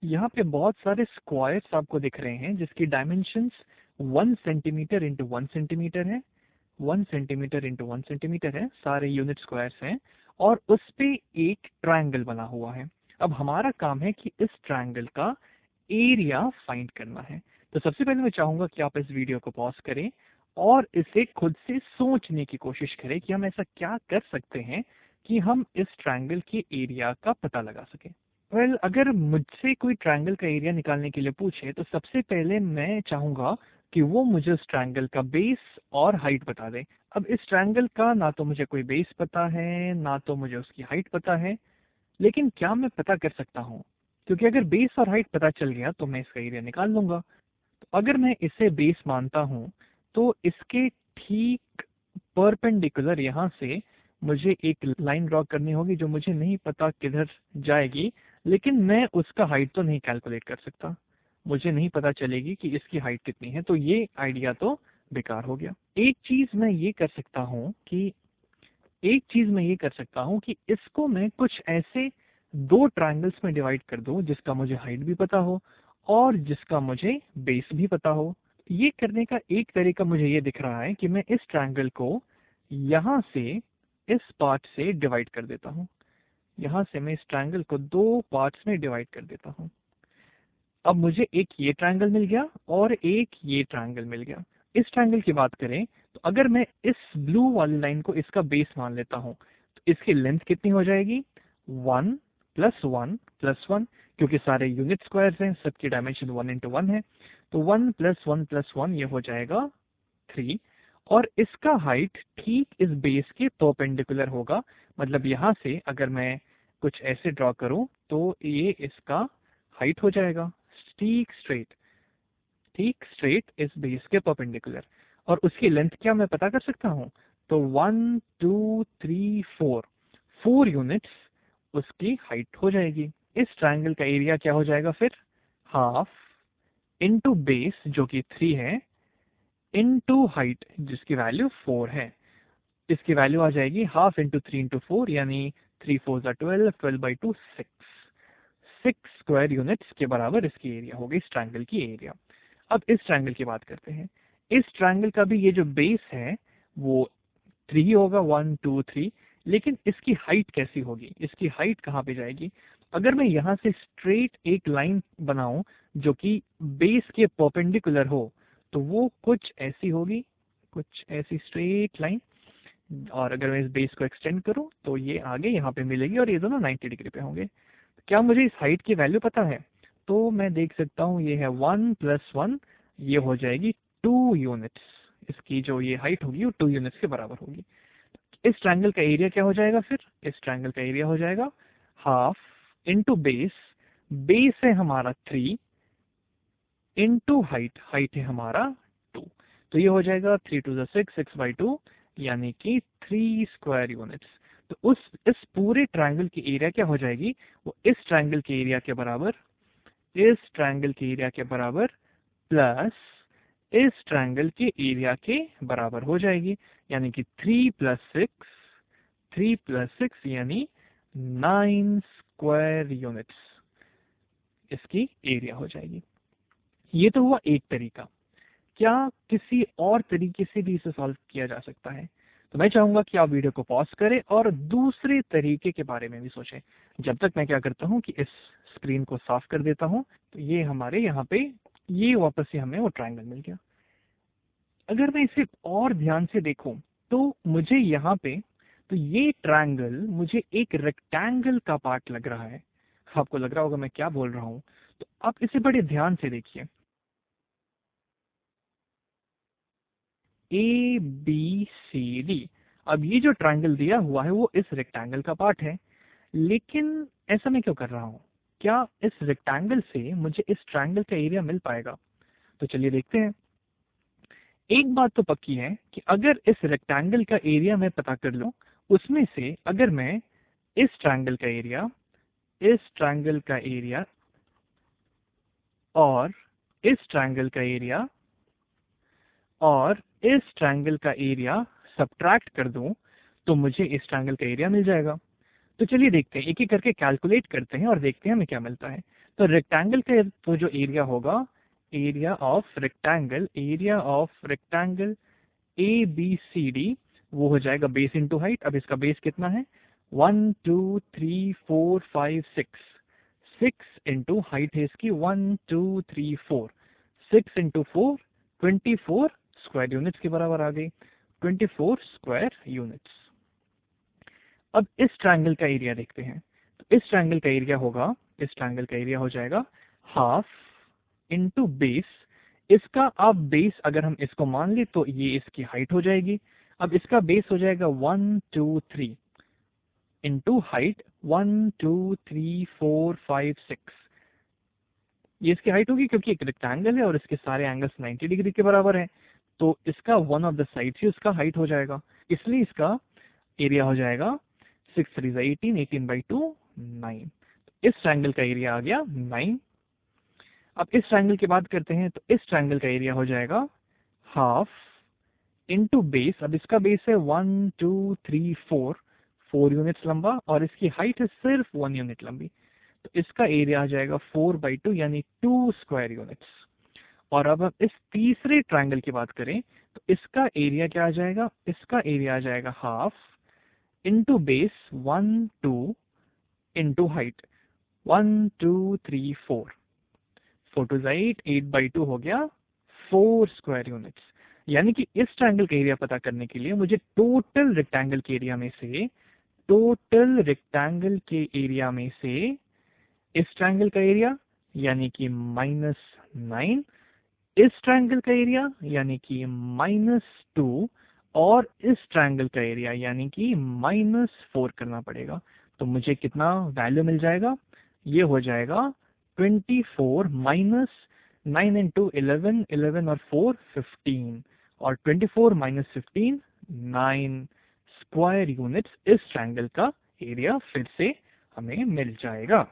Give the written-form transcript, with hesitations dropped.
यहाँ पे बहुत सारे स्क्वायर्स आपको दिख रहे हैं जिसकी डायमेंशंस 1 सेंटीमीटर इंटू 1 सेंटीमीटर है, 1 सेंटीमीटर इंटू 1 सेंटीमीटर है, सारे यूनिट स्क्वायर्स हैं और उस पे एक ट्रायंगल बना हुआ है। अब हमारा काम है कि इस ट्रायंगल का एरिया फाइंड करना है। तो सबसे पहले मैं चाहूंगा कि आप इस वीडियो को पॉज करें और इसे खुद से सोचने की कोशिश करें कि हम ऐसा क्या कर सकते हैं कि हम इस ट्रायंगल के एरिया का पता लगा सकें। अगर मुझसे कोई ट्रायंगल का एरिया निकालने के लिए पूछे तो सबसे पहले मैं चाहूंगा कि वो मुझे उस ट्रायंगल का बेस और हाइट बता दे। अब इस ट्रायंगल का ना तो मुझे कोई बेस पता है ना तो मुझे उसकी हाइट पता है, लेकिन क्या मैं पता कर सकता हूँ? क्योंकि अगर बेस और हाइट पता चल गया तो मैं इसका एरिया निकाल लूंगा। तो अगर मैं इसे बेस मानता हूँ तो इसके ठीक परपेंडिकुलर यहाँ से मुझे एक लाइन ड्रॉ करनी होगी जो मुझे नहीं पता किधर जाएगी, लेकिन मैं उसका हाइट तो नहीं कैलकुलेट कर सकता, मुझे नहीं पता चलेगी कि इसकी हाइट कितनी है, तो ये आइडिया तो बेकार हो गया। एक चीज मैं ये कर सकता हूँ कि इसको मैं कुछ ऐसे दो ट्रायंगल्स में डिवाइड कर दूं जिसका मुझे हाइट भी पता हो और जिसका मुझे बेस भी पता हो। ये करने का एक तरीका मुझे ये दिख रहा है कि मैं इस ट्रायंगल को यहाँ से इस पार्ट से डिवाइड कर देता हूँ। यहाँ से मैं इस ट्रायंगल को दो पार्ट्स में डिवाइड कर देता हूँ। अब मुझे एक ये ट्रायंगल मिल गया और एक ये ट्रायंगल मिल गया। इस ट्रायंगल की बात करें तो अगर मैं इस ब्लू वाली लाइन को इसका बेस मान लेता हूं तो इसकी लेंथ कितनी हो जाएगी? 1 प्लस 1 प्लस 1, क्योंकि सारे यूनिट स्क्वायर्स हैं, सबकी डायमेंशन 1 इंटू 1 है, तो 1 प्लस 1 प्लस 1 ये हो जाएगा 3। और इसका हाइट ठीक इस बेस के परपेंडिकुलर होगा, मतलब यहाँ से अगर मैं कुछ ऐसे ड्रॉ करूं तो ये इसका हाइट हो जाएगा ठीक स्ट्रेट, ठीक स्ट्रेट इस बेस के परपेंडिकुलर। और उसकी लेंथ क्या मैं पता कर सकता हूँ? तो 1 2 3 4, 4 यूनिट्स उसकी हाइट हो जाएगी। इस ट्रायंगल का एरिया क्या हो जाएगा फिर? हाफ इंटू बेस जो कि 3 है इंटू हाइट जिसकी वैल्यू 4 है। इसकी वैल्यू आ जाएगी हाफ इंटू 3 इंटू 4, यानी 3 4 12, 12 बाई 2 6, 6 स्क्वायर यूनिट्स के बराबर इसकी एरिया होगी, इस ट्रायंगल की एरिया। अब इस ट्रायंगल की बात करते हैं। इस ट्रायंगल का भी ये जो बेस है वो 3 ही होगा, 1 2 3, लेकिन इसकी हाइट कैसी होगी? इसकी हाइट कहाँ पे जाएगी? अगर मैं यहाँ से स्ट्रेट एक लाइन बनाऊं जो कि बेस के परपेंडिकुलर हो तो वो कुछ ऐसी होगी, कुछ ऐसी स्ट्रेट लाइन। और अगर मैं इस बेस को एक्सटेंड करूं तो ये आगे यहाँ पे मिलेगी और ये दोनों 90 डिग्री पे होंगे। क्या मुझे इस हाइट की वैल्यू पता है? तो मैं देख सकता हूँ ये है 1 प्लस 1, ये हो जाएगी 2 यूनिट्स। इसकी जो ये हाइट होगी वो 2 यूनिट्स के बराबर होगी। इस ट्रायंगल का एरिया क्या हो जाएगा फिर? इस ट्रायंगल का एरिया हो जाएगा हाफ इंटू बेस, बेस है हमारा 3 इंटू हाइट, हाइट है हमारा 2, तो ये हो जाएगा 3 2 6, 6 बाई 2, यानी कि 3 स्क्वायर यूनिट्स। तो इस पूरे ट्रायंगल की एरिया क्या हो जाएगी? वो इस ट्रायंगल के एरिया के बराबर, इस ट्रायंगल के एरिया के बराबर प्लस इस ट्रायंगल के एरिया के बराबर हो जाएगी, यानी कि 3 प्लस 6, 3 प्लस 6 यानी 9 स्क्वायर यूनिट्स इसकी एरिया हो जाएगी। ये तो हुआ एक तरीका। क्या किसी और तरीके से भी इसे सॉल्व किया जा सकता है? तो मैं चाहूंगा कि आप वीडियो को पॉज करें और दूसरे तरीके के बारे में भी सोचें। जब तक मैं क्या करता हूँ कि इस स्क्रीन को साफ कर देता हूँ। तो ये हमारे यहाँ पे ये वापस से हमें वो ट्रायंगल मिल गया। अगर मैं इसे और ध्यान से देखूं तो मुझे यहाँ पे, तो ये ट्रायंगल मुझे एक रेक्टेंगल का पार्ट लग रहा है। आपको लग रहा होगा मैं क्या बोल रहा हूँ, तो आप इसे बड़े ध्यान से देखिए। ए बी सी डी, अब ये जो ट्रायंगल दिया हुआ है वो इस रेक्टेंगल का पार्ट है, लेकिन ऐसा मैं क्यों कर रहा हूँ? क्या इस रेक्टेंगल से मुझे इस ट्रायंगल का एरिया मिल पाएगा? तो चलिए देखते हैं। एक बात तो पक्की है कि अगर इस रेक्टेंगल का एरिया मैं पता कर लूं, उसमें से अगर मैं इस ट्रायंगल का एरिया, इस ट्रायंगल का एरिया और इस ट्रायंगल का एरिया और इस ट्रायंगल का एरिया सब्ट्रैक्ट कर दूं तो मुझे इस ट्रायंगल का एरिया मिल जाएगा। तो चलिए देखते हैं, एक एक करके कैलकुलेट करते हैं और देखते हैं हमें क्या मिलता है। तो रेक्टेंगल का तो जो एरिया होगा, एरिया ऑफ रेक्टेंगल ABCD, वो हो जाएगा बेस इंटू हाइट। अब इसका बेस कितना है, 1 2 3 4 5 6, 6 इंटू हाइट है इसकी 1 2 3 4, 6 इंटू 4 24 स्क्वायर यूनिट्स के बराबर आ गई, 24 स्क्वायर यूनिट्स। अब इस ट्रायंगल का एरिया देखते हैं। तो इस ट्रायंगल का एरिया होगा, इस ट्रायंगल का एरिया हो जाएगा हाफ इंटू बेस। इसका अब बेस अगर हम इसको मान ले तो ये इसकी हाइट हो जाएगी। अब इसका बेस हो जाएगा 1 2 3 इंटू हाइट 1 2 3 4 5 6, ये इसकी हाइट होगी क्योंकि एक रेक्टेंगल है और इसके सारे एंगल्स 90 डिग्री के बराबर हैं, तो इसका वन ऑफ द साइड्स ही उसका हाइट हो जाएगा, इसलिए इसका एरिया हो जाएगा 6 3 18, 18/2 9। इस ट्रायंगल का एरिया आ गया 9। अब इस ट्रायंगल की बात करते हैं, तो इस ट्रायंगल का एरिया हो जाएगा हाफ इंटू बेस। अब इसका बेस है 1 2 3 4, 4 यूनिट्स लंबा और इसकी हाइट है सिर्फ 1 यूनिट लंबी, तो इसका एरिया आ जाएगा 4/2 यानी 2 स्क्वायर यूनिट्स। और अब हम इस तीसरे ट्रायंगल की बात करें तो इसका एरिया क्या आ जाएगा, इसका एरिया आ जाएगा half into base 1 2 into height 1 2 3 4, 4 2 8, 8/2 हो गया 4 स्क्वायर यूनिट्स। यानी कि इस ट्रायंगल का एरिया पता करने के लिए मुझे टोटल रेक्टेंगल के एरिया में से, टोटल रेक्टेंगल के एरिया में से इस ट्रायंगल का एरिया यानी कि -9, इस ट्रायंगल का एरिया यानी कि -2 और इस ट्रायंगल का एरिया यानी कि -4 करना पड़ेगा। तो मुझे कितना वैल्यू मिल जाएगा, ये हो जाएगा 24 माइनस 9 इंटू 11, 11 और 4 15, और 24 माइनस 15 9 स्क्वायर यूनिट्स इस ट्रायंगल का एरिया फिर से हमें मिल जाएगा।